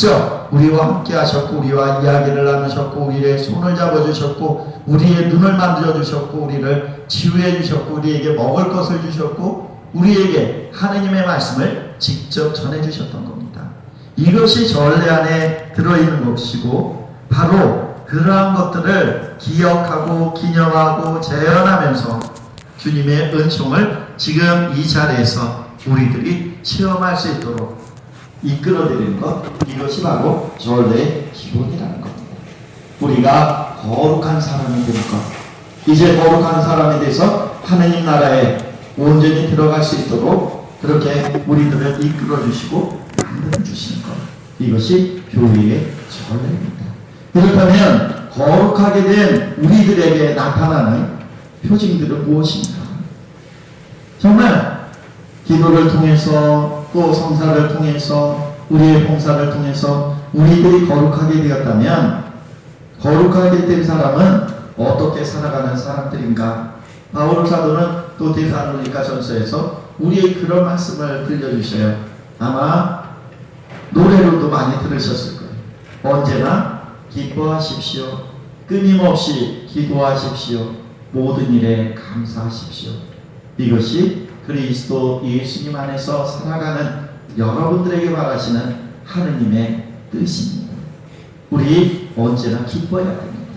직접 우리와 함께 하셨고 우리와 이야기를 나누셨고 우리의 손을 잡아주셨고 우리의 눈을 만져주셨고 우리를 치유해 주셨고 우리에게 먹을 것을 주셨고 우리에게 하느님의 말씀을 직접 전해주셨던 겁니다. 이것이 전례 안에 들어있는 것이고 바로 그러한 것들을 기억하고 기념하고 재현하면서 주님의 은총을 지금 이 자리에서 우리들이 체험할 수 있도록 이끌어드리는 것, 이것이 바로 전례의 기본이라는 겁니다. 우리가 거룩한 사람이 되는 것, 이제 거룩한 사람에 대해서 하느님 나라에 온전히 들어갈 수 있도록 그렇게 우리들을 이끌어주시고 만들어주시는 것, 이것이 교회의 전례입니다. 그렇다면 거룩하게 된 우리들에게 나타나는 표징들은 무엇인가? 정말 기도를 통해서 또 성사를 통해서 우리의 봉사를 통해서 우리들이 거룩하게 되었다면 거룩하게 된 사람은 어떻게 살아가는 사람들인가? 바울 사도는 또 데살로니가 전서에서 우리의 그런 말씀을 들려주셔요. 아마 노래로도 많이 들으셨을 거예요. 언제나 기뻐하십시오. 끊임없이 기도하십시오. 모든 일에 감사하십시오. 이것이 그리스도 예수님 안에서 살아가는 여러분들에게 바라시는 하느님의 뜻입니다. 우리 언제나 기뻐해야 됩니다.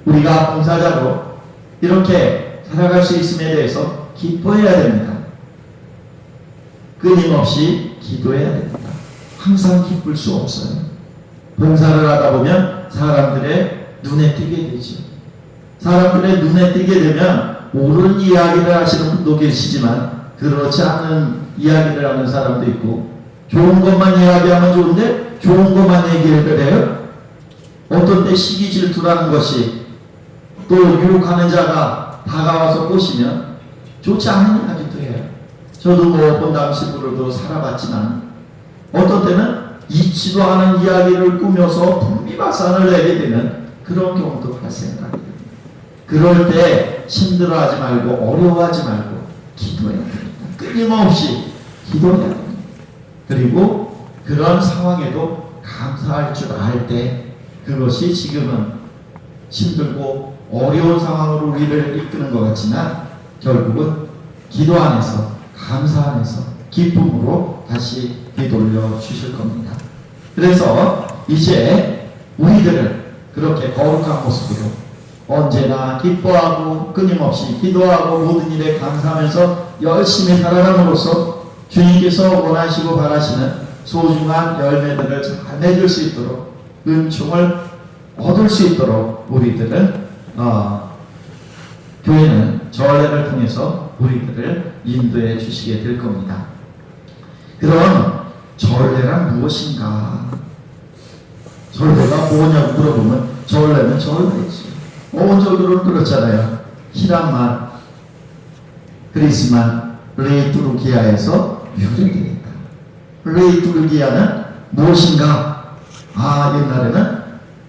우리가 봉사자로 이렇게 살아갈 수 있음에 대해서 기뻐해야 됩니다. 끊임없이 기도해야 됩니다. 항상 기쁠 수 없어요. 봉사를 하다 보면 사람들의 눈에 띄게 되죠. 사람들의 눈에 띄게 되면 옳은 이야기를 하시는 분도 계시지만 그렇지 않은 이야기를 하는 사람도 있고 좋은 것만 이야기하면 좋은데 좋은 것만 얘기를 해요. 어떤 때 시기 질투라는 것이 또 유혹하는 자가 다가와서 꼬시면 좋지 않은 이야기도 해요. 저도 뭐 본당식으로도 살아봤지만 어떤 때는 잊지도 않은 이야기를 꾸며서 풍비박산을 내게 되는 그런 경우도 발생합니다. 그럴 때 힘들어하지 말고 어려워하지 말고 기도해야 됩니다. 끊임없이 기도해야 됩니다. 그리고 그런 상황에도 감사할 줄 알 때 그것이 지금은 힘들고 어려운 상황으로 우리를 이끄는 것 같지만 결국은 기도 안에서 감사 안에서 기쁨으로 다시 되돌려 주실 겁니다. 그래서 이제 우리들을 그렇게 거룩한 모습으로 언제나 기뻐하고 끊임없이 기도하고 모든 일에 감사하면서 열심히 살아감으로써 주님께서 원하시고 바라시는 소중한 열매들을 잘 맺을 수 있도록 은총을 얻을 수 있도록 우리들은 교회는 전례를 통해서 우리들을 인도해 주시게 될 겁니다. 그럼 전례란 무엇인가? 전례가 뭐냐고 물어보면 전례는 전례지. 원적으로는 그렇잖아요. 히란말, 그리스말, 레이투르기아에서 유래되었다. 레이투르기아는 무엇인가? 옛날에는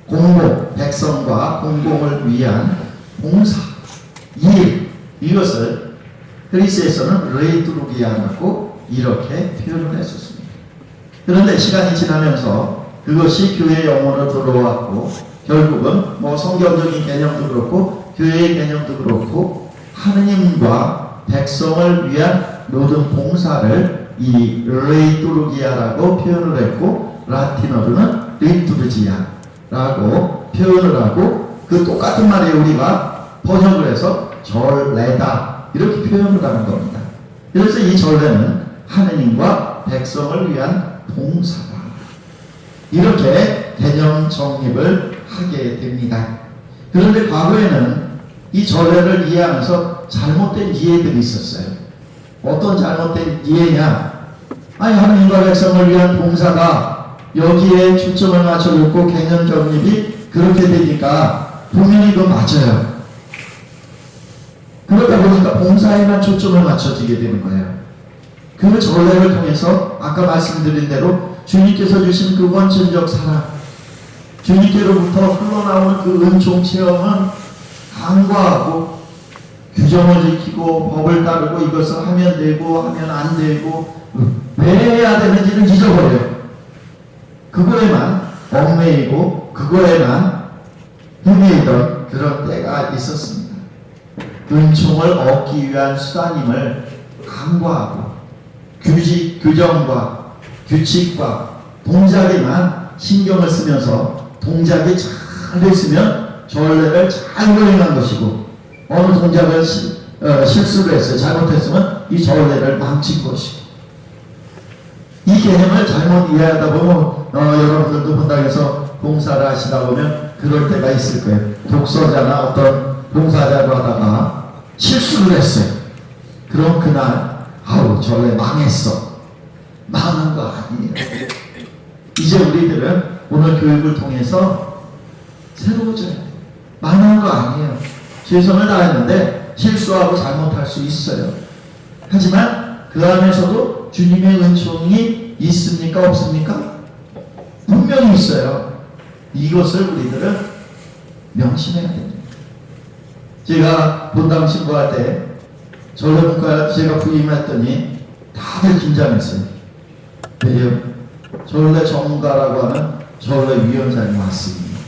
공공, 백성과 공공을 위한 봉사, 일, 이것을 그리스에서는 레이투르기아라고 이렇게 표현을 했었습니다. 그런데 시간이 지나면서 그것이 교회 용어로 들어왔고 결국은 뭐 성경적인 개념도 그렇고 교회의 개념도 그렇고 하느님과 백성을 위한 모든 봉사를 이 레이투르기아라고 표현을 했고 라틴어로는 리투르지아라고 표현을 하고 그 똑같은 말에 우리가 번역을 해서 전례다 이렇게 표현을 하는 겁니다. 그래서 이 전례는 하느님과 백성을 위한 봉사다. 이렇게 개념 정립을 하게 됩니다. 그런데 과거에는 이 전례를 이해하면서 잘못된 이해들이 있었어요. 어떤 잘못된 이해냐? 하느님과 백성을 위한 봉사가 여기에 초점을 맞춰놓고 개념 정립이 그렇게 되니까 분명히 이거 맞아요. 그러다 보니까 봉사에만 초점을 맞춰지게 되는 거예요. 그 전례를 통해서 아까 말씀드린 대로 주님께서 주신 그 원천적 사랑, 주님께로부터 흘러나오는 그 은총 체험은 간과하고 규정을 지키고 법을 따르고 이것을 하면 되고 하면 안 되고 왜 해야 되는지는 잊어버려요. 그거에만 얽매이고 그거에만 헤매이던 그런 때가 있었습니다. 은총을 얻기 위한 수단임을 간과하고 규정과 규칙과 동작에만 신경을 쓰면서 동작이 잘 됐으면 전례를 잘 거행한 것이고 어느 동작을 실수를 했어요. 잘못했으면 이 전례를 망친 것이고 이 개념을 잘못 이해하다 보면 여러분들도 본당에서 봉사를 하시다 보면 그럴 때가 있을 거예요. 독서자나 어떤 봉사자로 하다가 실수를 했어요. 그럼 그날 아우 전례 망했어. 망한 거 아니에요. 이제 우리들은 오늘 교육을 통해서 새로워져야 돼요. 망한 거 아니에요. 최선을 다했는데 실수하고 잘못할 수 있어요. 하지만 그 안에서도 주님의 은총이 있습니까? 없습니까? 분명히 있어요. 이것을 우리들은 명심해야 됩니다. 제가 본당 신고할 때 전례문과 제가 부임했더니 다들 긴장했어요. 왜요? 전례 전문가라고 하는 전례위원장이 왔습니다.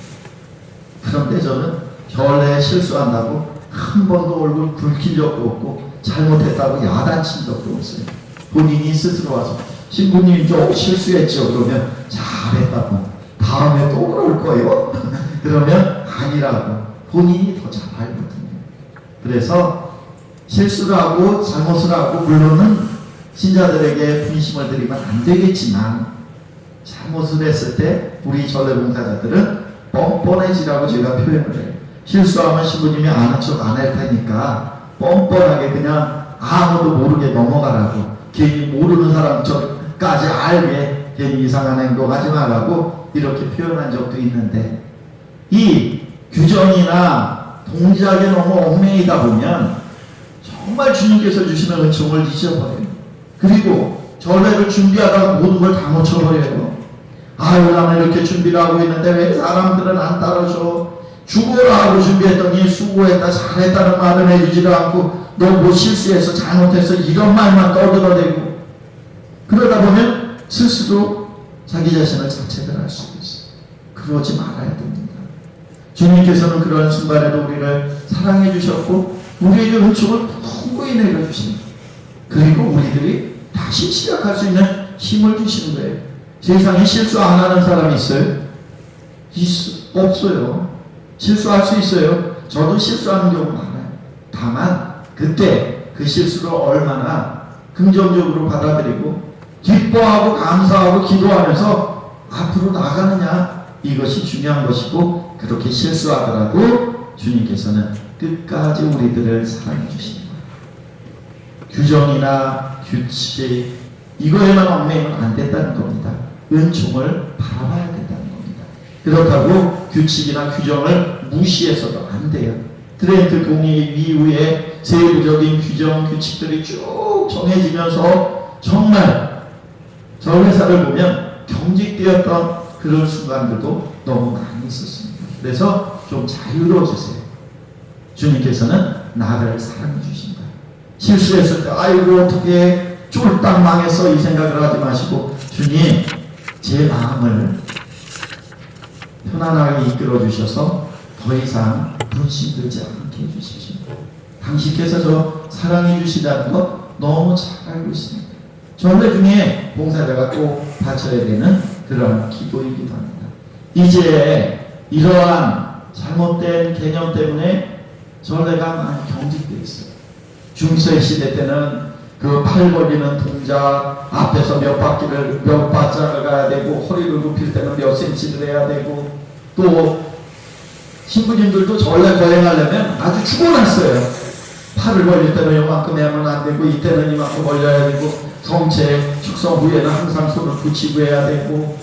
그런데 저는 전례에 실수한다고 한 번도 얼굴 붉힌 적도 없고 잘못했다고 야단친 적도 없어요. 본인이 스스로 와서 신부님 좀 실수했죠. 그러면 잘했다고. 다음에 또 그럴 거예요. 그러면 아니라고. 본인이 더 잘 알거든요. 그래서 실수를 하고 잘못을 하고 물론은 신자들에게 분심을 드리면 안 되겠지만 잘못을 했을 때 우리 전례봉사자들은 뻔뻔해지라고 제가 표현을 해요. 실수하면 신부님이 아는 척 안 할 테니까 뻔뻔하게 그냥 아무도 모르게 넘어가라고 괜히 모르는 사람까지 알게 괜히 이상한 행동하지 말라고 이렇게 표현한 적도 있는데 이 규정이나 동작에 너무 얽매이다 보면 정말 주님께서 주시는 은총을 잊어버려요. 그리고 전례를 준비하다가 모든 걸 다 놓쳐버려요. 아유 나는 이렇게 준비를 하고 있는데 왜 사람들은 안 따라줘. 죽어라 하고 준비했더니 수고했다 잘했다는 말은 해주지도 않고 너 뭐 실수해서 잘못해서 이런 말만 떠들어대고 그러다 보면 스스로 자기 자신을 자책을 할 수도 있어요. 그러지 말아야 됩니다. 주님께서는 그런 순간에도 우리를 사랑해 주셨고 우리에게 은총을 풍부히 내려주십니다. 그리고 우리들이 다시 시작할 수 있는 힘을 주시는 거예요. 세상에 실수 안 하는 사람이 있어요? 없어요. 실수할 수 있어요. 저도 실수하는 경우 많아요. 다만 그때 그 실수를 얼마나 긍정적으로 받아들이고 기뻐하고 감사하고 기도하면서 앞으로 나가느냐 이것이 중요한 것이고 그렇게 실수하더라도 주님께서는 끝까지 우리들을 사랑해 주십니다. 규정이나 규칙 이거에만 얽매이면 안 된다는 겁니다. 은총을 바라봐야 된다는 겁니다. 그렇다고 규칙이나 규정을 무시해서도 안 돼요. 트렌트 공의 이후에 세부적인 규정 규칙들이 쭉 정해지면서 정말 전례사를 보면 경직되었던 그런 순간들도 너무 많이 있었습니다. 그래서 좀 자유로워지세요. 주님께서는 나를 사랑해 주신다. 실수했을 때 아이고 어떻게 쫄딱 망했어 이 생각을 하지 마시고 주님 제 마음을 편안하게 이끌어 주셔서 더 이상 분심 들지 않게 해주십시오. 당신께서 저 사랑해 주시다는 것 너무 잘 알고 있습니다. 전례 중에 봉사자가 꼭 바쳐야 되는 그런 기도이기도 합니다. 이제 이러한 잘못된 개념 때문에 전례가 많이 경직되어 있어요. 중세 시대 때는 그 팔 벌리는 동작 앞에서 몇 발짝을 가야 되고 허리를 굽힐 때는 몇 센치를 해야 되고 또 신부님들도 전례 거행하려면 아주 죽어났어요. 팔을 벌릴 때는 이만큼 하면 안 되고 이때는 이만큼 벌려야 되고 성체 축성 후에는 항상 손을 붙이고 해야 되고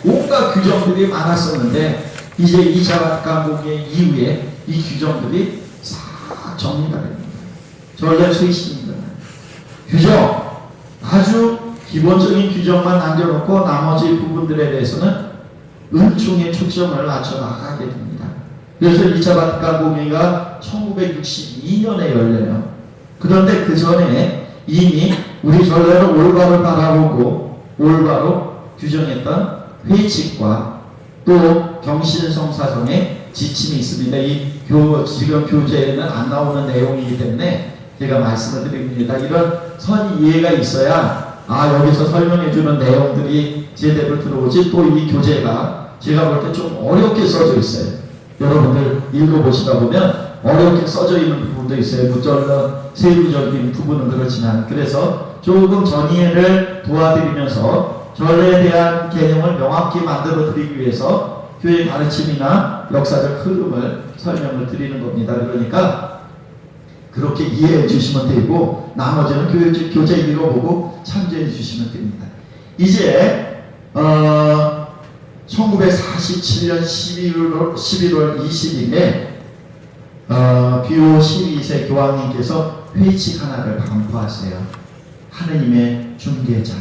온갖 규정들이 많았었는데 이제 2차 강국의 이후에 이 규정들이 싹 정리가 됩니다. 전례 수의식입니다. 규정 아주 기본적인 규정만 남겨놓고 나머지 부분들에 대해서는 은총의 초점을 맞춰 나가게 됩니다. 그래서 2차 바티칸 공회가 1962년에 열려요. 그런데 그 전에 이미 우리 전례를 올바로 바라보고 올바로 규정했던 회칙과 또 경신성사정의 지침이 있습니다. 지금 교재에는 안 나오는 내용이기 때문에 제가 말씀을 드립니다. 이런 선 이해가 있어야 여기서 설명해 주는 내용들이 제대로 들어오지. 또 이 교재가 제가 볼 때 좀 어렵게 써져 있어요. 여러분들 읽어보시다 보면 어렵게 써져 있는 부분도 있어요. 무절런 세부적인 부분은 그렇지만, 그래서 조금 전이해를 도와드리면서 전례에 대한 개념을 명확히 만들어 드리기 위해서 교회 가르침이나 역사적 흐름을 설명을 드리는 겁니다. 그러니까 그렇게 이해해 주시면 되고, 나머지는 교재 읽어보고 참조해 주시면 됩니다. 이제 1947년 11월 20일에 비오 12세 교황님께서 회칙 하나를 반포하세요. 하느님의 중개자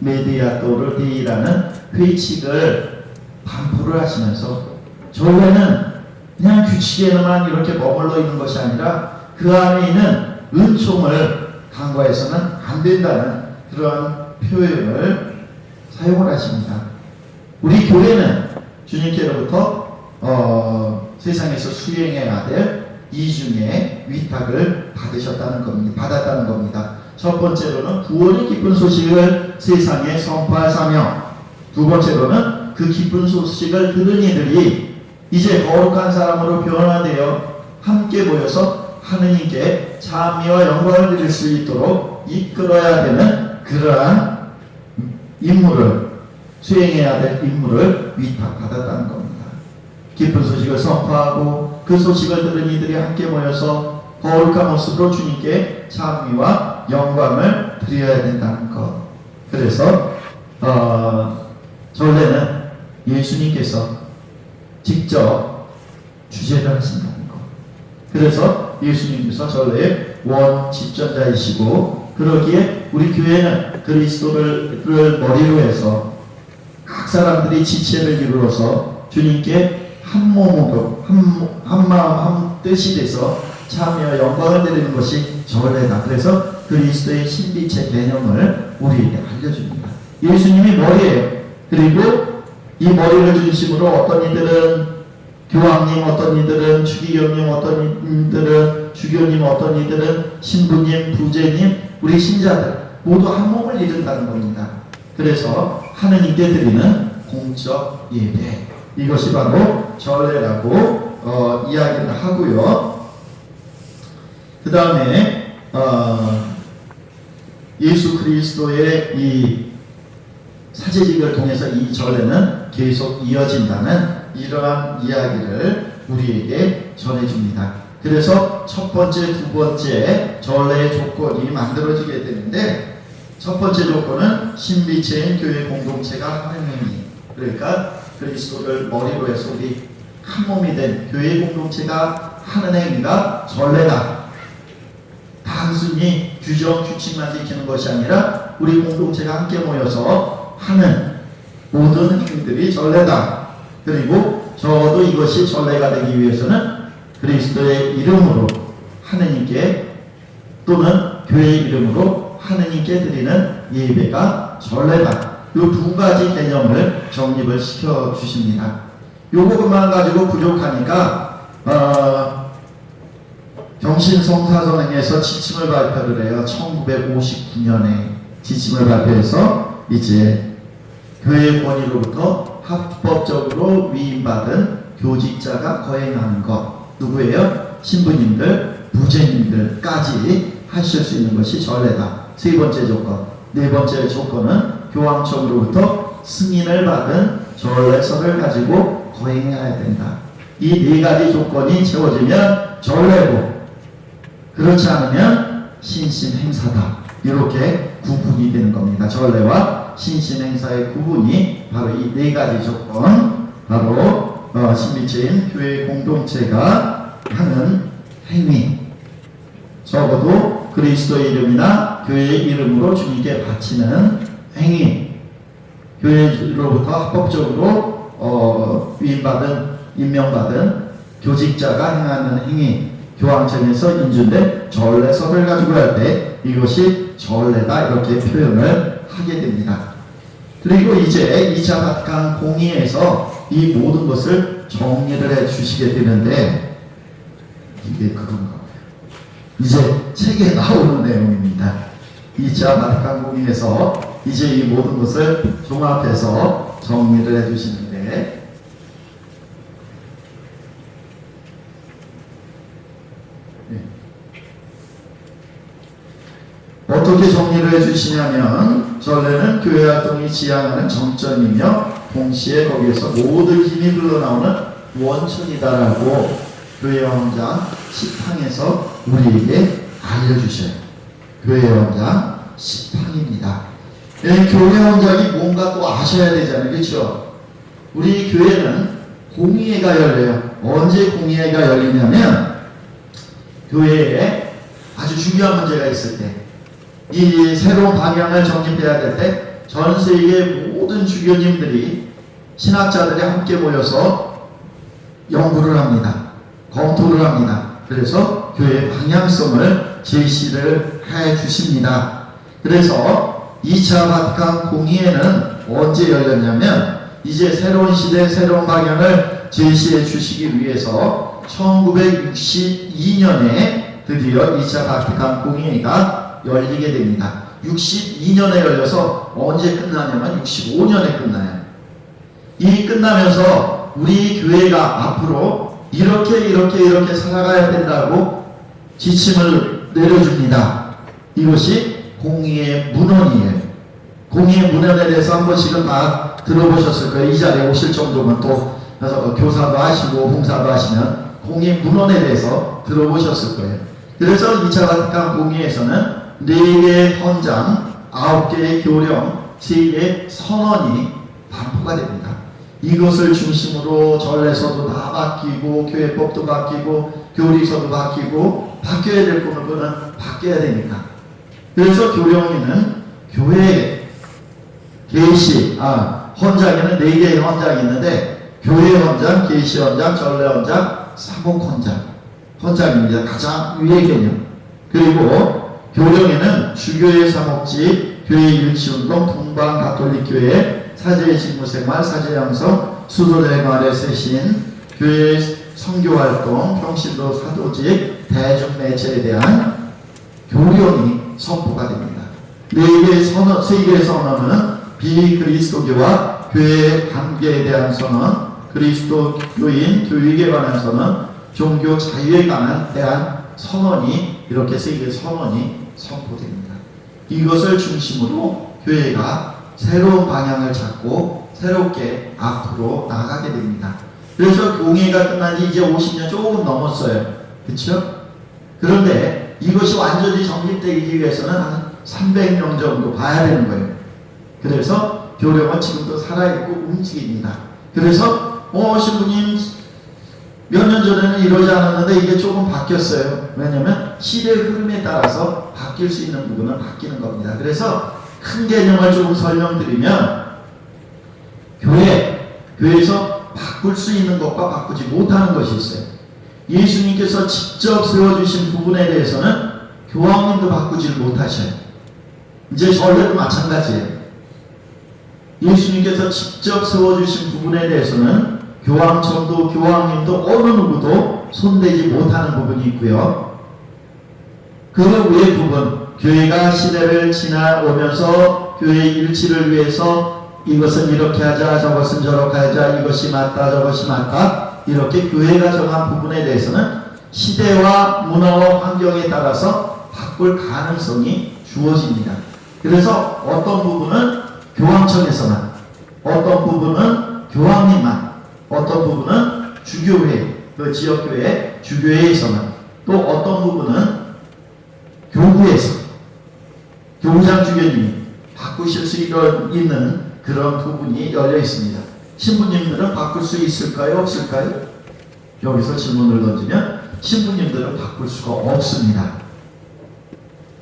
메디아토르 데이라는 회칙을 반포를 하시면서, 전례는 그냥 규칙에만 이렇게 머물러 있는 것이 아니라 그 안에 있는 은총을 간과해서는 안 된다는 그런 표현을 사용을 하십니다. 우리 교회는 주님께로부터 세상에서 수행해야 될 이중의 위탁을 받았다는 겁니다. 첫 번째로는 구원의 기쁜 소식을 세상에 선포할 사명, 두 번째로는 그 기쁜 소식을 들은 이들이 이제 거룩한 사람으로 변화되어 함께 모여서 하느님께 찬미와 영광을 드릴 수 있도록 이끌어야 되는 그러한 임무를, 수행해야 될 임무를 위탁받았다는 겁니다. 기쁜 소식을 선포하고 그 소식을 들은 이들이 함께 모여서 거룩한 모습으로 주님께 찬미와 영광을 드려야 된다는 것. 그래서 전례는 예수님께서 직접 주재를 하신다는 것. 그래서 예수님께서 전례의 원집전자이시고, 그러기에 우리 교회는 그리스도를 머리로 해서 각 사람들이 지체를 이루어서 주님께 한 몸으로 한 마음 한 뜻이 돼서 참여와 영광을 드리는 것이 전례다. 그래서 그리스도의 신비체 개념을 우리에게 알려줍니다. 예수님이 머리예요. 그리고 이 머리를 중심으로 어떤 이들은 교황님, 어떤 이들은 주기경님, 어떤 이들은 주교님, 어떤 이들은 신부님, 부제님, 우리 신자들 모두 한 몸을 이룬다는 겁니다. 그래서 하느님께 드리는 공적 예배, 이것이 바로 전례라고 이야기를 하고요. 그 다음에 예수 그리스도의 이 사제직을 통해서 이 전례는 계속 이어진다는 이러한 이야기를 우리에게 전해줍니다. 그래서 첫 번째, 두 번째 전례의 조건이 만들어지게 되는데, 첫 번째 조건은 신비체인 교회 공동체가 하는 행위, 그러니까 그리스도를 머리로 해서 우리 한 몸이 된 교회 공동체가 하는 행위가 전례다. 단순히 규정, 규칙만 지키는 것이 아니라 우리 공동체가 함께 모여서 하는 모든 행위들이 전례다. 그리고 적어도 이것이 전례가 되기 위해서는 그리스도의 이름으로 하느님께, 또는 교회의 이름으로 하느님께 드리는 예배가 전례다. 이 두 가지 개념을 정립을 시켜 주십니다. 요것만 가지고 부족하니까 경신성사선행에서 지침을 발표를 해요. 1959년에 지침을 발표해서 이제 교회 권위로부터 합법적으로 위임받은 교직자가 거행하는 것, 누구예요? 신부님들, 부제님들까지 하실 수 있는 것이 전례다. 세 번째 조건. 네 번째 조건은 교황청으로부터 승인을 받은 전례서를 가지고 거행해야 된다. 이 네 가지 조건이 채워지면 전례고, 그렇지 않으면 신심행사다. 이렇게 구분이 되는 겁니다. 전례와 신심행사의 구분이 바로 이 네 가지 조건, 바로 신비체인 교회 공동체가 하는 행위, 적어도 그리스도의 이름이나 교회의 이름으로 주님께 바치는 행위, 교회로부터 합법적으로 임명받은 교직자가 행하는 행위, 교황청에서 인준된 전례서를 가지고 할 때 이것이 전례다, 이렇게 표현을 하게 됩니다. 그리고 이제 2차 바티칸 공의에서 이 모든 것을 정리를 해 주시게 되는데, 이게 그런가 봐요. 이제 책에 나오는 내용입니다. 2차 바티칸 공의에서 이제 이 모든 것을 종합해서 정리를 해 주시는데, 어떻게 정리를 해주시냐면, 전례는 교회 활동이 지향하는 정점이며 동시에 거기에서 모든 힘이 흘러나오는 원천이다라고 교회 왕장 10항에서 우리에게 알려주셔요. 교회 왕장 10항입니다. 교회 왕장이 뭔가 또 아셔야 되잖아요. 그렇죠? 우리 교회는 공의회가 열려요. 언제 공의회가 열리냐면, 교회에 아주 중요한 문제가 있을 때, 이 새로운 방향을 정립해야 될 때 전 세계 모든 주교님들이, 신학자들이 함께 모여서 연구를 합니다. 검토를 합니다. 그래서 교회의 방향성을 제시를 해 주십니다. 그래서 2차 바티칸 공의회는 언제 열렸냐면, 이제 새로운 시대, 새로운 방향을 제시해 주시기 위해서 1962년에 드디어 2차 바티칸 공의회가 열리게 됩니다. 62년에 열려서 언제 끝나냐면 65년에 끝나요. 이 끝나면서 우리 교회가 앞으로 이렇게 살아가야 된다고 지침을 내려줍니다. 이것이 공의의 문헌이에요. 공의의 문헌에 대해서 한 번씩은 다 들어보셨을 거예요. 이 자리에 오실 정도면 또 교사도 하시고 봉사도 하시면 공의의 문헌에 대해서 들어보셨을 거예요. 그래서 2차 바티칸 공의에서는 4개의 헌장, 9개의 교령, 3개의 선언이 반포가 됩니다. 이것을 중심으로 전례서도 다 바뀌고, 교회법도 바뀌고, 교리서도 바뀌고, 바뀌어야 될 부분은 바뀌어야 됩니다. 그래서 교령에는 교회 계시, 헌장에는 4개의 헌장이 있는데, 교회 헌장, 계시 헌장, 전례 헌장, 사복 헌장입니다. 가장 위의 개념. 그리고 교령에는 주교의 사목지, 교회 일치운동, 동방 가톨릭교회, 사제의 직무생활, 사제 양성, 수도생활의 세신, 교회 선교활동, 평신도 사도직, 대중매체에 대한 교령이 선포가 됩니다. 3개의 선언은 비그리스도교와 교회의 관계에 대한 선언, 그리스도교인 교육에 관한 선언, 종교 자유에 대한 선언이, 이렇게 3개의 선언이 선포됩니다. 이것을 중심으로 교회가 새로운 방향을 잡고 새롭게 앞으로 나가게 됩니다. 그래서 공의회가 끝난 지 이제 50년 조금 넘었어요. 그렇죠? 그런데 이것이 완전히 정립되기 위해서는 한 300년 정도 봐야 되는 거예요. 그래서 교령은 지금도 살아있고 움직입니다. 그래서 신부님 몇 년 전에는 이러지 않았는데 이게 조금 바뀌었어요. 왜냐하면 시대의 흐름에 따라서 바뀔 수 있는 부분은 바뀌는 겁니다. 그래서 큰 개념을 조금 설명드리면, 교회에서 바꿀 수 있는 것과 바꾸지 못하는 것이 있어요. 예수님께서 직접 세워주신 부분에 대해서는 교황님도 바꾸지 못하셔요. 이제 전례도 마찬가지예요. 예수님께서 직접 세워주신 부분에 대해서는 교황청도 교황님도 어느 누구도 손대지 못하는 부분이 있고요. 그 외의 부분, 교회가 시대를 지나오면서 교회의 일치를 위해서 이것은 이렇게 하자, 저것은 저렇게 하자, 이것이 맞다, 저것이 맞다, 이렇게 교회가 정한 부분에 대해서는 시대와 문화와 환경에 따라서 바꿀 가능성이 주어집니다. 그래서 어떤 부분은 교황청에서만, 어떤 부분은 교황님만, 어떤 부분은 주교회, 그 지역교회 주교회에서만, 또 어떤 부분은 교구에서 교구장 주교님이 바꾸실 수 있는 그런 부분이 열려 있습니다. 신부님들은 바꿀 수 있을까요? 없을까요? 여기서 질문을 던지면 신부님들은 바꿀 수가 없습니다.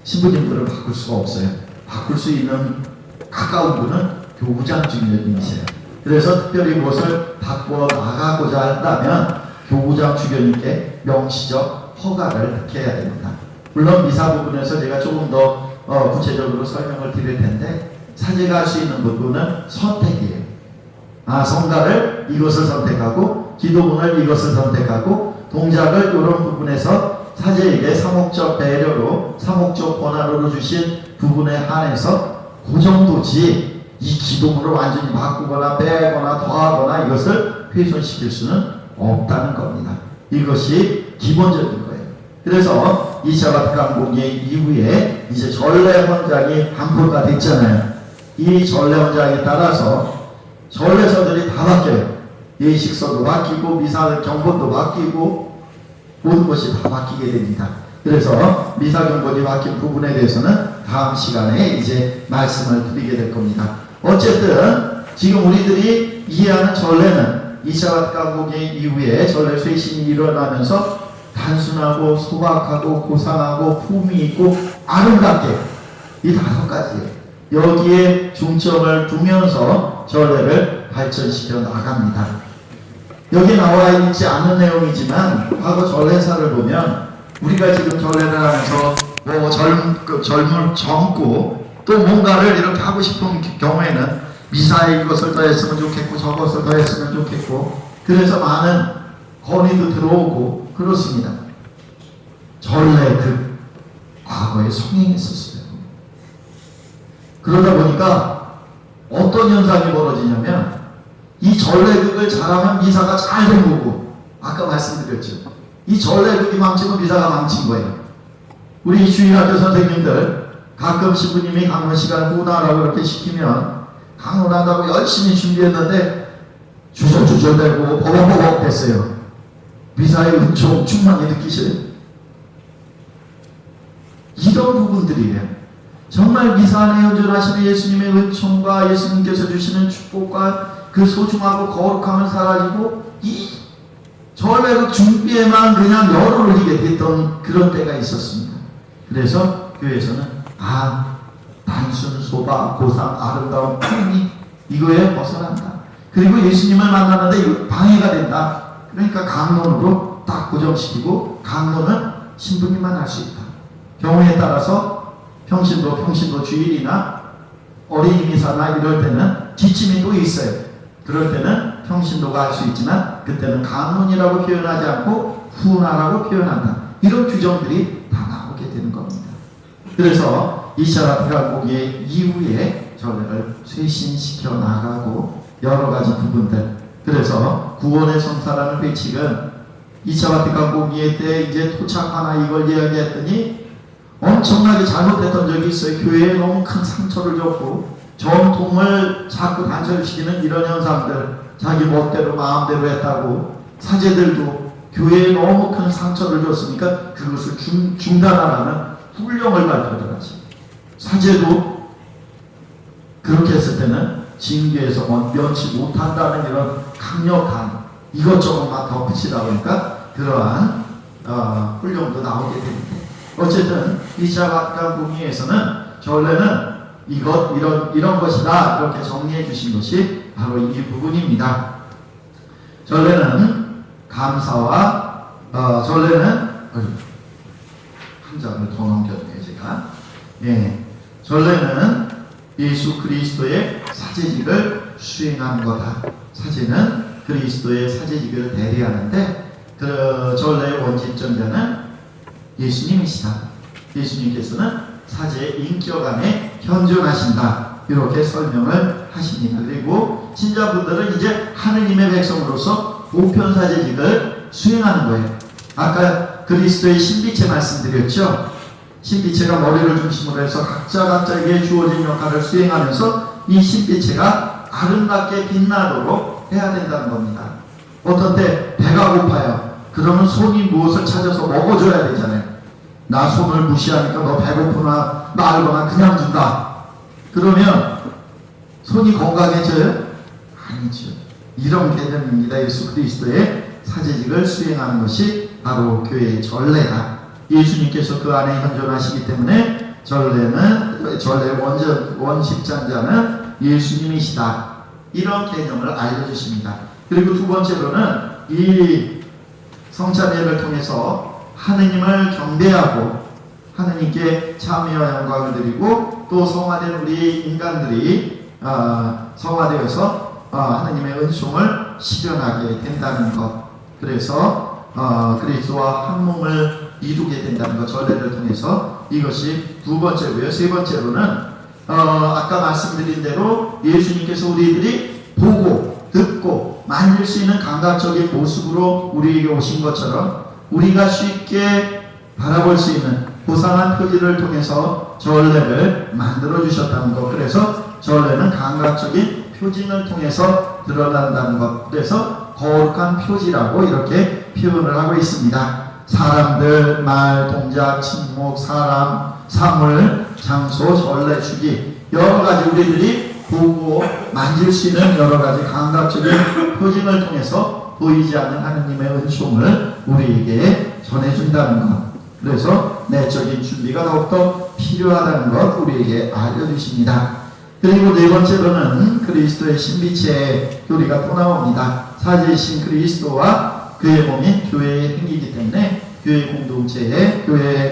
신부님들은 바꿀 수가 없어요. 바꿀 수 있는 가까운 분은 교구장 주교님이세요. 그래서 특별히 무엇을 바꾸어 나가고자 한다면 교구장 주교님께 명시적 허가를 해야 됩니다. 물론 미사 부분에서 제가 조금 더 구체적으로 설명을 드릴 텐데, 사제가 할 수 있는 부분은 선택이에요. 성가를 이것을 선택하고 기도문을 이것을 선택하고 동작을 이런 부분에서 사제에게 사목적 배려로 사목적 권한으로 주신 부분에 한해서 그 정도지 이 기도문을 완전히 바꾸거나 빼거나 더하거나 이것을 훼손시킬 수는 없다는 겁니다. 이것이 기본적인 거예요. 그래서 2차 바티칸 공의 이후에 이제 전례 헌장이 반포가 됐잖아요. 이 전례 헌장에 따라서 전례서들이 다 바뀌어요. 예식서도 바뀌고 미사 경본도 바뀌고 모든 것이 다 바뀌게 됩니다. 그래서 미사 경본이 바뀐 부분에 대해서는 다음 시간에 이제 말씀을 드리게 될 겁니다. 어쨌든 지금 우리들이 이해하는 전례는 2차 바티칸 공의 이후에 전례 쇄신이 일어나면서 단순하고 소박하고 고상하고 품위 있고 아름답게 이 5가지 여기에 중점을 두면서 전례를 발전시켜 나갑니다. 여기 나와 있지 않은 내용이지만 과거 전례사를 보면 우리가 지금 전례를 하면서 젊고 또 뭔가를 이렇게 하고 싶은 경우에는 미사에 이것을 더 했으면 좋겠고 저것을 더 했으면 좋겠고 그래서 많은 건의도 들어오고 그렇습니다. 전례 과거에 성행했었어요. 그러다 보니까 어떤 현상이 벌어지냐면 이 전례극을 잘하면 미사가 잘 된 거고 아까 말씀드렸죠. 이 전례극이 망치면 미사가 망친 거예요. 우리 주일학교 선생님들 가끔 신부님이 강론 시간 후나라고 이렇게 시키면 강론한다고 열심히 준비했는데 주절주절되고 버벅버벅 됐어요. 미사의 은총 충만히 느끼셔요. 이런 부분들이에요. 정말 미사 안에 현존하시는 예수님의 은총과 예수님께서 주시는 축복과 그 소중하고 거룩함은 사라지고 이 전례극 준비에만 그냥 열을 올리게 됐던 그런 때가 있었습니다. 그래서 교회에서는 단순 소박 고상 아름다운 품위 이거에 벗어난다. 그리고 예수님을 만나는데 이거 방해가 된다. 그러니까 강론으로 딱 고정시키고 강론은 신부님만 할 수 있다. 경우에 따라서 평신도 주일이나 어린이 미사나 이럴 때는 지침이 또 있어요. 그럴 때는 평신도가 할 수 있지만 그때는 강론이라고 표현하지 않고 후나라고 표현한다. 이런 규정들이 다 나오게 되는 겁니다. 그래서 2차 바티칸 공의 이후에 전례를 쇄신시켜 나가고 여러 가지 부분들 그래서 구원의 성사라는 회칙은 2차 바티칸 공의 때 이제 토착하나 이걸 이야기했더니 엄청나게 잘못했던 적이 있어요. 교회에 너무 큰 상처를 줬고 전통을 자꾸 단절시키는 이런 현상들 자기 멋대로 마음대로 했다고 사제들도 교회에 너무 큰 상처를 줬으니까 그것을 중단하라는 훈령을 발표하더라고요. 사제도 그렇게 했을 때는 징계에서 면치 못한다는 이런 강력한 이것저것만 덧붙이다 보니까 그러한 훈령도 나오게 됩니다. 어쨌든 2차 바티칸 공의에서는 전례는 이런 것이다 이렇게 정리해 주신 것이 바로 이 부분입니다. 전례는 감사와 전례는 한 장을 더 넘겼네요 제가. 전례는 예수 그리스도의 사제직을 수행한 거다. 사제는 그리스도의 사제직을 대리하는데 그 전례의 원집전자는 예수님이시다. 예수님께서는 사제의 인격 안에 현존하신다. 이렇게 설명을 하십니다. 그리고 신자분들은 이제 하느님의 백성으로서 보편사제직을 수행하는 거예요. 아까 그리스도의 신비체 말씀드렸죠. 신비체가 머리를 중심으로 해서 각자에게 주어진 역할을 수행하면서 이 신비체가 아름답게 빛나도록 해야 된다는 겁니다. 어떤 때 배가 고파요. 그러면 손이 무엇을 찾아서 먹어줘야 되잖아요. 나 손을 무시하니까 너 배고프나 말거나 그냥 준다. 그러면 손이 건강해져요? 아니죠. 이런 개념입니다. 예수 그리스도의 사제직을 수행하는 것이 바로 교회의 전례다. 예수님께서 그 안에 현존하시기 때문에 전례의 원식장자는 예수님이시다. 이런 개념을 알려주십니다. 그리고 두 번째로는 이 성찬예를 통해서 하느님을 경배하고 하느님께 참여와 영광을 드리고 또 성화된 우리 인간들이 성화되어서 하나님의 은총을 실현하게 된다는 것. 그래서 그리스도와 한 몸을 이루게 된다는 것, 전례를 통해서. 이것이 두 번째고요. 세 번째로는 아까 말씀드린 대로 예수님께서 우리들이 보고 듣고 만질 수 있는 감각적인 모습으로 우리에게 오신 것처럼 우리가 쉽게 바라볼 수 있는 고상한 표지를 통해서 전례를 만들어 주셨다는 것. 그래서 전례는 감각적인 표징을 통해서 드러난다는 것. 그래서 거룩한 표지라고 이렇게 표현을 하고 있습니다. 사람들, 말, 동작, 침묵, 사람, 사물, 장소, 전례, 주기, 여러 가지 우리들이 보고 만질 수 있는 여러 가지 감각적인 표징을 통해서 보이지 않는 하느님의 은총을 우리에게 전해준다는 것. 그래서 내적인 준비가 더욱더 필요하다는 것 우리에게 알려주십니다. 그리고 네 번째로는 그리스도의 신비체의 교리가 또 나옵니다. 사제이신 그리스도와 그의 몸인 교회의 행위이기 때문에 교회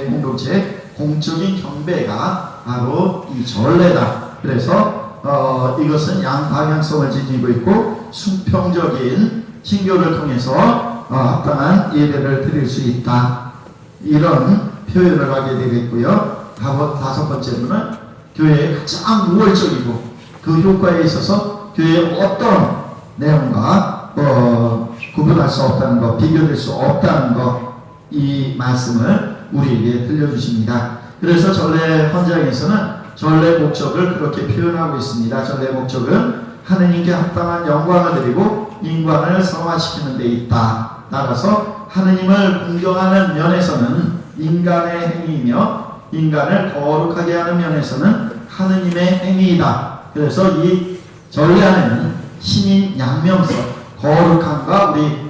공동체의 공적인 경배가 바로 이 전례다. 그래서 이것은 양방향성을 지니고 있고 수평적인 신교를 통해서 합당한 예배를 드릴 수 있다. 이런 표현을 하게 되겠고요. 다섯 번째로는 교회의 가장 우월적이고 그 효과에 있어서 교회의 어떤 내용과 구분할 수 없다는 것, 비교될 수 없다는 것, 이 말씀을 우리에게 들려주십니다. 그래서 전례 헌장에서는 전례 목적을 그렇게 표현하고 있습니다. 전례 목적은 하느님께 합당한 영광을 드리고 인간을 성화시키는 데 있다. 따라서 하느님을 공경하는 면에서는 인간의 행위이며 인간을 거룩하게 하는 면에서는 하느님의 행위이다. 그래서 이 전례하는 신인 양명성, 거룩함과 우리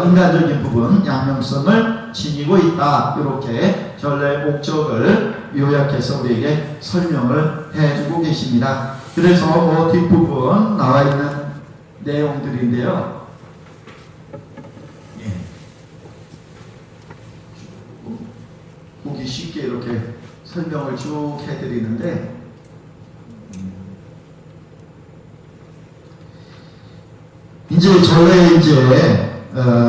인간적인 부분 양명성을 지니고 있다. 이렇게 전례 목적을 요약해서 우리에게 설명을 해주고 계십니다. 그래서 뒷부분 나와 있는 내용들인데요. 보기 쉽게 이렇게 설명을 쭉 해드리는데, 이제 전례에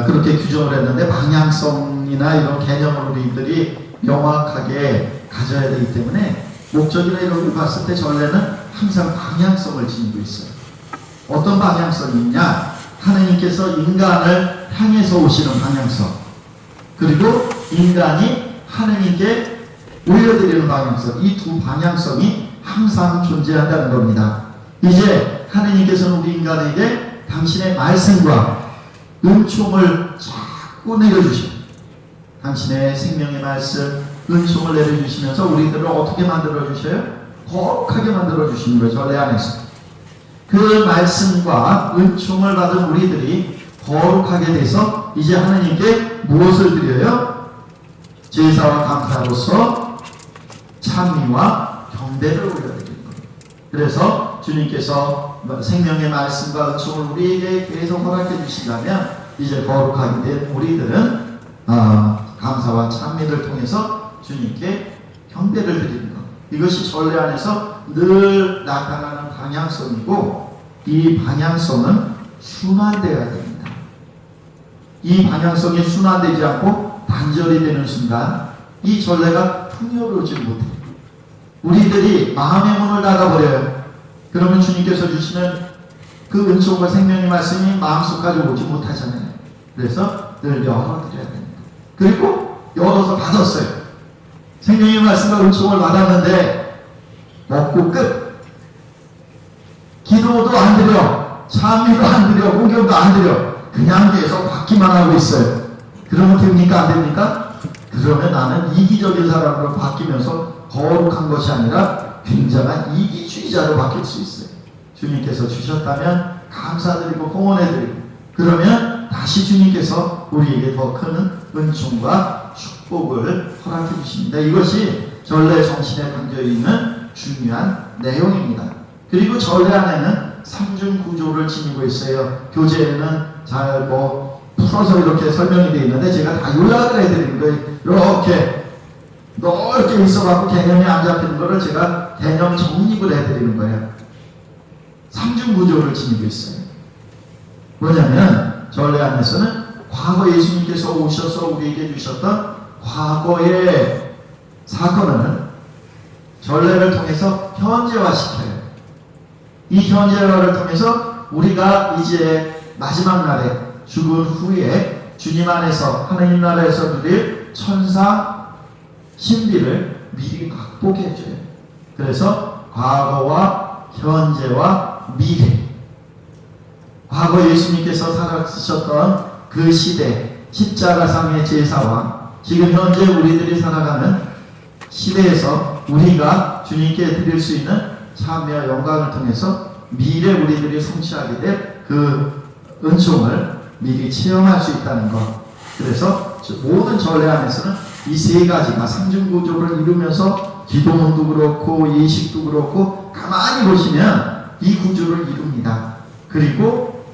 그렇게 규정을 했는데 방향성이나 이런 개념을 우리들이 명확하게 가져야 되기 때문에 목적이나 이런 걸 봤을 때 전례는 항상 방향성을 지니고 있어요. 어떤 방향성이 있냐? 하느님께서 인간을 향해서 오시는 방향성, 그리고 인간이 하느님께 올려드리는 방향성, 이 두 방향성이 항상 존재한다는 겁니다. 이제 하느님께서는 우리 인간에게 당신의 말씀과 은총을 자꾸 내려주셔. 당신의 생명의 말씀, 은총을 내려주시면서 우리들을 어떻게 만들어주셔요? 거룩하게 만들어주시는 거예요. 전례 안에서. 그 말씀과 은총을 받은 우리들이 거룩하게 돼서 이제 하느님께 무엇을 드려요? 제사와 감사로서 찬미와 경배를 올려드리는 거예요. 그래서 주님께서 생명의 말씀과 은총을 우리에게 계속 허락해 주신다면 이제 거룩하게 된 우리들은 감사와 찬미를 통해서 주님께 경배를 드리는 것. 이것이 전례 안에서 늘 나타나는 방향성이고, 이 방향성은 순환되어야 됩니다. 이 방향성이 순환되지 않고 단절이 되는 순간 이 전례가 풍요로우지 못해요. 우리들이 마음의 문을 닫아버려요. 그러면 주님께서 주시는 그 은총과 생명의 말씀이 마음속까지 오지 못하잖아요. 그래서 늘 열어드려야 됩니다. 그리고 열어서 받았어요. 생명의 말씀과 은총을 받았는데 먹고 끝. 기도도 안 드려, 찬미도 안 드려, 공경도 안 드려. 그냥 계속 받기만 하고 있어요. 그러면 됩니까? 안 됩니까? 그러면 나는 이기적인 사람으로 바뀌면서 거룩한 것이 아니라 굉장한 이기주의자로 바뀔 수 있어요. 주님께서 주셨다면 감사드리고 공헌해드리고, 그러면 다시 주님께서 우리에게 더 큰 은총과 축복을 허락해 주십니다. 이것이 전례 정신에 담겨있는 중요한 내용입니다. 그리고 전례 안에는 삼중 구조를 지니고 있어요. 교재에는 잘 풀어서 이렇게 설명이 되어 있는데 제가 다 요약을 해드리는 거예요. 이렇게 넓게 있어갖고 개념이 안 잡히는 거를 제가 개념 정립을 해드리는 거예요. 삼중구조를 지니고 있어요. 뭐냐면 전례 안에서는 과거 예수님께서 오셔서 우리에게 주셨던 과거의 사건을 전례를 통해서 현재화시켜요. 이 현재화를 통해서 우리가 이제 마지막 날에 죽은 후에 주님 안에서 하나님 나라에서 누릴 천사 신비를 미리 극복해 줘요. 그래서 과거와 현재와 미래, 과거 예수님께서 살아가셨던 그 시대 십자가상의 제사와 지금 현재 우리들이 살아가는 시대에서 우리가 주님께 드릴 수 있는 참여와 영광을 통해서 미래 우리들이 성취하게 될 그 은총을 미리 체험할 수 있다는 것. 그래서 모든 전례 안에서는 이 세 가지가 삼중구조를 이루면서 기도문도 그렇고 예식도 그렇고 가만히 보시면 이 구조를 이룹니다. 그리고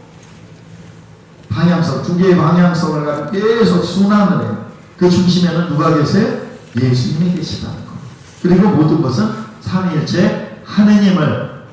방향성, 두 개의 방향성을 가지고 계속 순환을 해요. 그 중심에는 누가 계세요? 예수님이 계시다는 것. 그리고 모든 것은 삼위일체 하느님을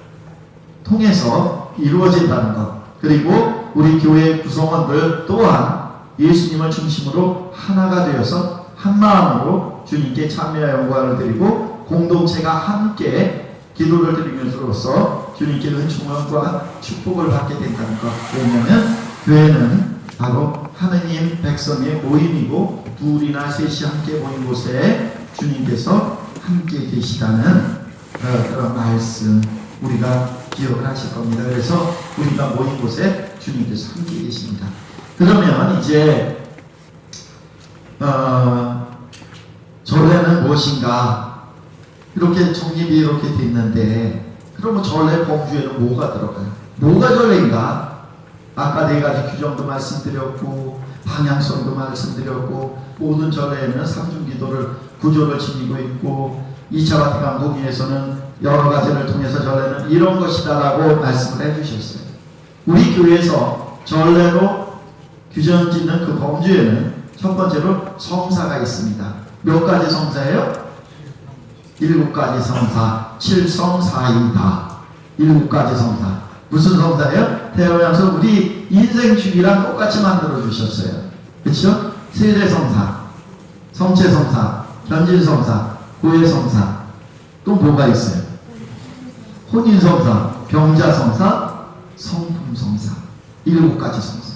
통해서 이루어진다는 것. 그리고 우리 교회 구성원들 또한 예수님을 중심으로 하나가 되어서 한 마음으로 주님께 참여와 영광을 드리고 공동체가 함께 기도를 드리면서로써 주님께 은총과 축복을 받게 된다는 것. 왜냐하면 교회는 바로 하느님 백성의 모임이고 둘이나 셋이 함께 모인 곳에 주님께서 함께 계시다는 그런 말씀 우리가 기억을 하실 겁니다. 그래서 우리가 모인 곳에 주님께서 함께 계십니다. 그러면 이제 전례는 무엇인가 이렇게 정립이 이렇게 돼 있는데 그러면 전례 범주에는 뭐가 들어가요? 뭐가 전례인가? 아까 네 가지 규정도 말씀드렸고 방향성도 말씀드렸고 모든 전례에는 삼중기도를 구조를 지니고 있고 2차 바티칸 공의에서는 여러 가지를 통해서 전례는 이런 것이다라고 말씀을 해주셨어요. 우리 교회에서 전례로 규정 짓는 그 범주에는 첫 번째로 성사가 있습니다. 몇 가지 성사예요? 7가지 성사, 7성사이다. 7가지 성사. 무슨 성사예요? 태어나서 우리 인생 주기랑 똑같이 만들어 주셨어요. 그렇죠? 세례성사, 성체성사, 견진성사, 고해성사. 또 뭐가 있어요? 혼인성사, 병자성사, 성품성사. 7가지 성사.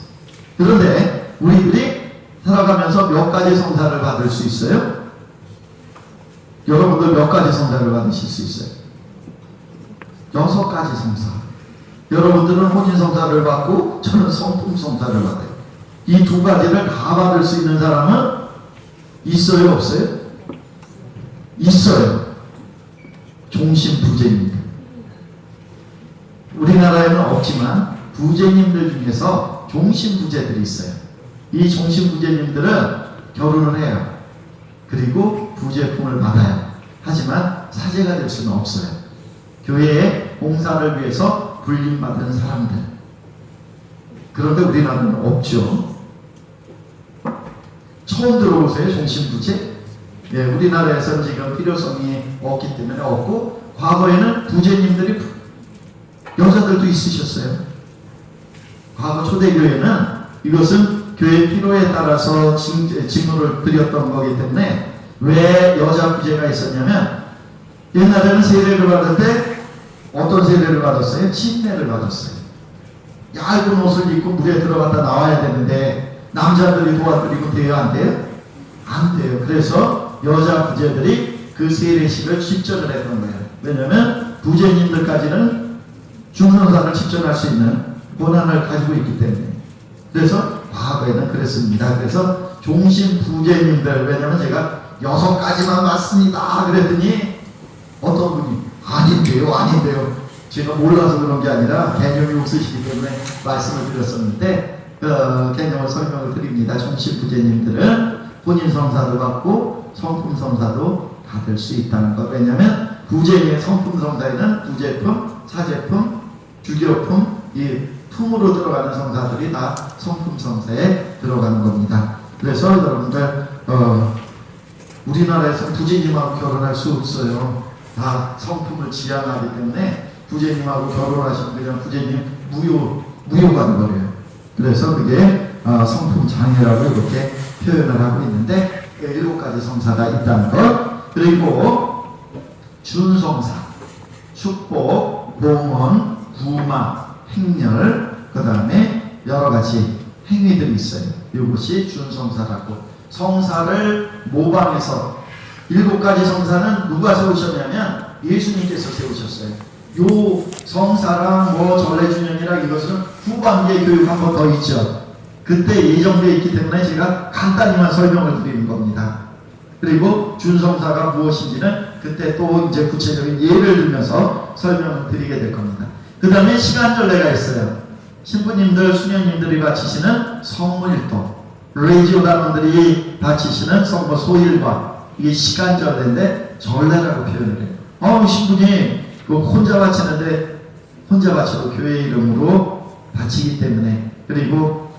그런데 우리들이 살아가면서 몇 가지 성사를 받을 수 있어요? 여러분들 몇 가지 성사를 받으실 수 있어요? 6가지 성사. 여러분들은 혼인성사를 받고 저는 성품성사를 받아요. 이 두 가지를 다 받을 수 있는 사람은 있어요? 없어요? 있어요. 종신부제입니다. 우리나라에는 없지만 부제님들 중에서 종신부제들이 있어요. 이 종신부제님들은 결혼을 해요. 그리고 부제품을 받아요. 하지만 사제가 될 수는 없어요. 교회의 봉사를 위해서 불림받은 사람들. 그런데 우리나라는 없죠. 처음 들어보세요, 종신부제? 예, 우리나라에서는 지금 필요성이 없기 때문에 없고, 과거에는 부제님들이 여자들도 있으셨어요. 과거 초대교회는 이것은 교회 필요에 따라서 직무를 드렸던 거기 때문에 왜 여자 부제가 있었냐면 옛날에는 세례를 받을 때 어떤 세례를 받았어요? 침례를 받았어요. 얇은 옷을 입고 물에 들어갔다 나와야 되는데 남자들이 도와드리고 돼요? 안 돼요? 안 돼요. 그래서 여자 부제들이 그 세례식을 집전을 했던 거예요. 왜냐하면 부제님들까지는 중선사를 집전할 수 있는 권한을 가지고 있기 때문에. 그래서 과거에는 그랬습니다. 그래서 종신 부제님들, 왜냐하면 제가 6가지만 맞습니다 그랬더니 어떤 분이 아닌데요. 제가 몰라서 그런 게 아니라 개념이 없으시기 때문에 말씀을 드렸었는데 개념을 설명을 드립니다. 종신 부제님들은 혼인성사도 받고 성품성사도 받을 수 있다는 것. 왜냐하면 부제의 성품성사에는 부제품, 사제품, 주교품, 이 품으로 들어가는 성사들이 다 성품성사에 들어가는 겁니다. 그래서 여러분들 우리나라에서 부제님하고 결혼할 수 없어요. 다 성품을 지향하기 때문에 부제님하고 결혼하시면 그냥 부제님 무효가 돼버려요. 그래서 그게 성품 장애라고 이렇게 표현을 하고 있는데 7가지 성사가 있다는 것. 그리고 준성사, 축복, 봉헌, 구마, 행렬, 그 다음에 여러가지 행위들이 있어요. 이것이 준성사라고. 성사를 모방해서 7가지 성사는 누가 세우셨냐면 예수님께서 세우셨어요. 요 성사랑 뭐 전래주년이랑 이것은 후반기에 교육 한 번 더 있죠. 그때 예정되어 있기 때문에 제가 간단히만 설명을 드리는 겁니다. 그리고 준성사가 무엇인지는 그때 또 이제 구체적인 예를 들면서 설명을 드리게 될 겁니다. 그 다음에 시간절례가 있어요. 신부님들, 수녀님들이 바치시는 성물도, 레지오단원들이 바치시는 성모 소일과, 이게 시간절례인데 절례라고 표현을 해요. 신부님 혼자 바치는데 혼자 바쳐도 교회 이름으로 바치기 때문에, 그리고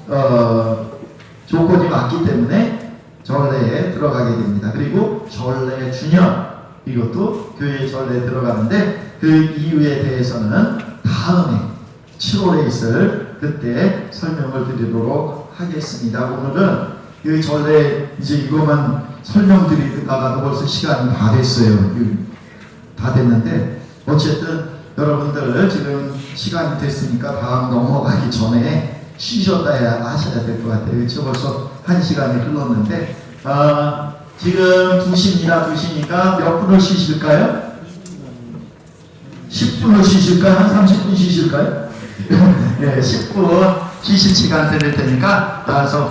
조건이 맞기 때문에 절례에 들어가게 됩니다. 그리고 절례 주년, 이것도 교회 절례에 들어가는데 그 이유에 대해서는 다음에 7월에 있을 그때 설명을 드리도록 하겠습니다. 오늘은 이 절례 이제 이것만 설명드리다가도 벌써 시간이 다 됐어요. 다 됐는데 어쨌든 여러분들 지금 시간이 됐으니까 다음 넘어가기 전에 쉬셨다 하셔야 될 것 같아요. 그렇죠? 벌써 1시간이 흘렀는데 지금 2시입니다. 2시니까 몇 분을 쉬실까요? 10분을 쉬실까요? 한 30분 쉬실까요? 네, 10분 쉬실 시간 드릴 테니까 나와서